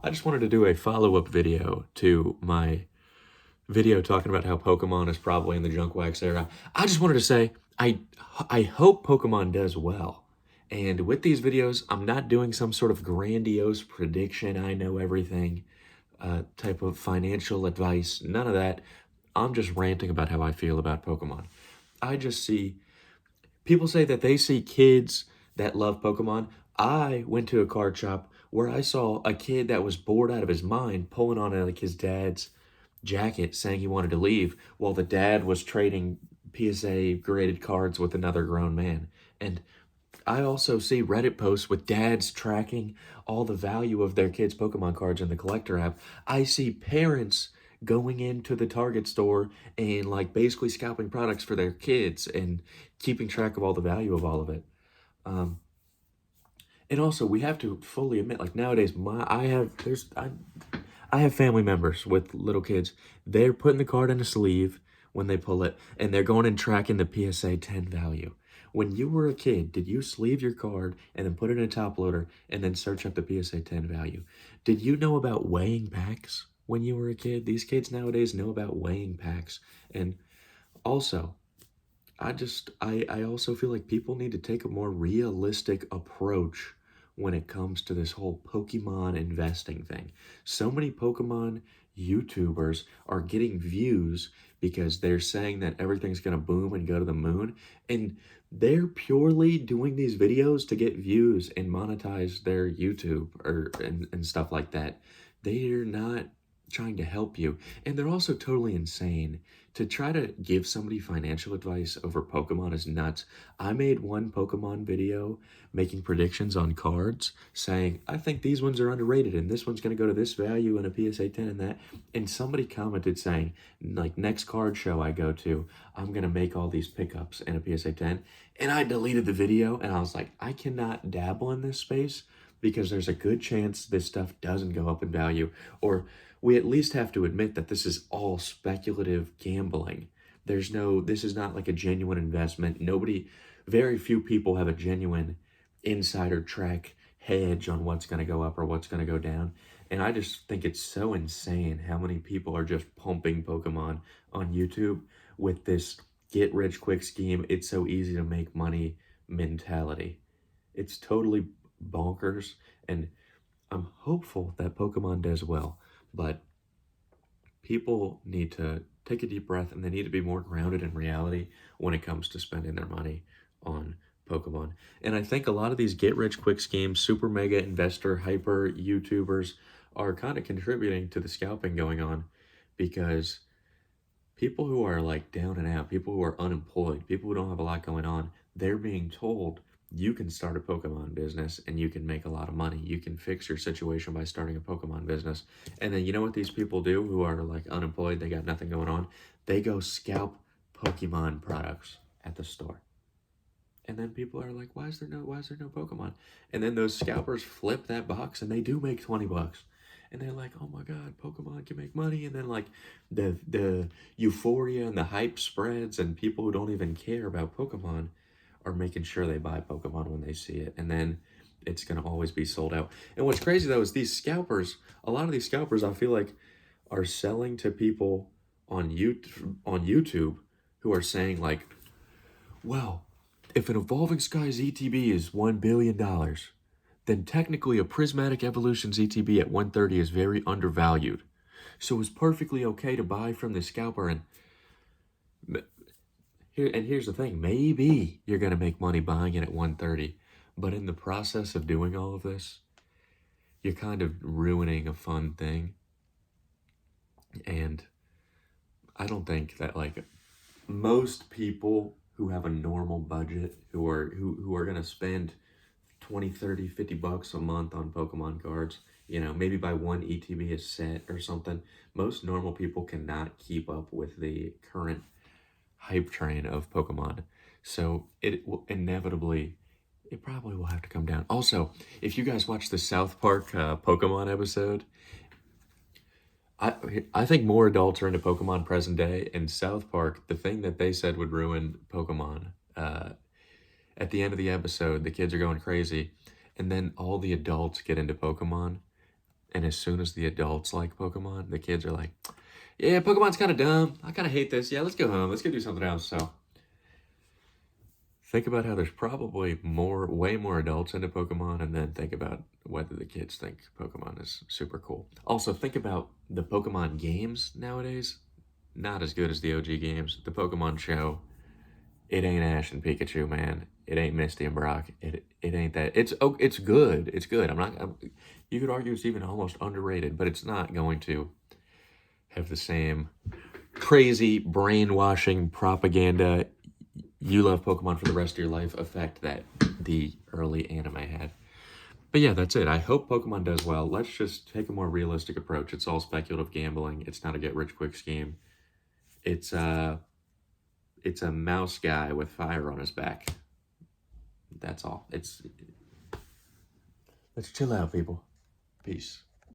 I just wanted to do a follow-up video to my video talking about how Pokemon is probably in the junk wax era. I just wanted to say I hope Pokemon does well. And with these videos, I'm not doing some sort of grandiose prediction, I know everything, type of financial advice. None of that. I'm just ranting about how I feel about Pokemon. I just see people say that they see kids that love Pokemon. I went to a card shop where I saw a kid that was bored out of his mind pulling on like his dad's jacket saying he wanted to leave while the dad was trading PSA graded cards with another grown man. And I also see Reddit posts with dads tracking all the value of their kids' Pokemon cards in the collector app. I see parents going into the Target store and like basically scalping products for their kids and keeping track of all the value of all of it. Um, and also, we have to fully admit, like nowadays, I have family members with little kids. They're putting the card in a sleeve when they pull it, and they're going and tracking the PSA 10 value. When you were a kid, did you sleeve your card and then put it in a top loader and then search up the PSA 10 value? Did you know about weighing packs when you were a kid? These kids nowadays know about weighing packs. And also, I also feel like people need to take a more realistic approach when it comes to this whole Pokemon investing thing. So many Pokemon YouTubers are getting views because they're saying that everything's going to boom and go to the moon, and they're purely doing these videos to get views and monetize their YouTube and stuff like that. They're not trying to help you, and they're also totally insane. To try to give somebody financial advice over Pokemon is nuts. I made one Pokemon video making predictions on cards, saying, I think these ones are underrated and this one's going to go to this value and a PSA 10 and that. And somebody commented saying, like, next card show I go to, I'm going to make all these pickups in a PSA 10. And I deleted the video and I was like, I cannot dabble in this space because there's a good chance this stuff doesn't go up in value, or we at least have to admit that this is all speculative gambling. This is not like a genuine investment. Very few people have a genuine insider track hedge on what's going to go up or what's going to go down. And I just think it's so insane how many people are just pumping Pokemon on YouTube with this get rich quick scheme. It's so easy to make money mentality. It's totally bonkers. And I'm hopeful that Pokemon does well. But people need to take a deep breath and they need to be more grounded in reality when it comes to spending their money on Pokemon. And I think a lot of these get rich quick schemes, super mega investor, hyper YouTubers are kind of contributing to the scalping going on, because people who are like down and out, people who are unemployed, people who don't have a lot going on, they're being told you can start a Pokemon business and you can make a lot of money. You can fix your situation by starting a Pokemon business. And then you know what these people do who are like unemployed, they got nothing going on? They go scalp Pokemon products at the store. And then people are like, why is there no Pokemon? And then those scalpers flip that box and they do make $20. And they're like, oh my God, Pokemon can make money. And then like the euphoria and the hype spreads, and people who don't even care about Pokemon are making sure they buy Pokemon when they see it, and then it's going to always be sold out. And what's crazy though is a lot of these scalpers I feel like are selling to people on YouTube who are saying like, well, if an Evolving Skies ETB is $1 billion, then technically a Prismatic Evolutions ETB at 130 is very undervalued. So it's perfectly okay to buy from the scalper. And here's the thing, maybe you're going to make money buying it at 130, but in the process of doing all of this, you're kind of ruining a fun thing. And I don't think that like most people who have a normal budget, who are going to spend 20, 30, 50 bucks a month on Pokemon cards, maybe buy one ETB a set or something, most normal people cannot keep up with the current hype train of Pokemon. So it probably will have to come down. Also, if you guys watch the South Park Pokemon episode, I think more adults are into Pokemon present day. In South Park, the thing that they said would ruin Pokemon, at the end of the episode, the kids are going crazy, and then all the adults get into Pokemon, And as soon as the adults like Pokemon, the kids are like, yeah, Pokemon's kind of dumb. I kind of hate this. Yeah, let's go home. Let's go do something else. So think about how there's probably way more adults into Pokemon, and then think about whether the kids think Pokemon is super cool. Also, think about the Pokemon games nowadays. Not as good as the OG games. The Pokemon show, it ain't Ash and Pikachu, man. It ain't Misty and Brock. It ain't that. It's good. It's good. You could argue it's even almost underrated, but it's not going to have the same crazy brainwashing propaganda, you love Pokemon for the rest of your life effect that the early anime had. But yeah, that's it. I hope Pokemon does well. Let's just take a more realistic approach. It's all speculative gambling. It's not a get rich quick scheme. It's a mouse guy with fire on his back. That's all. Let's chill out, people. Peace.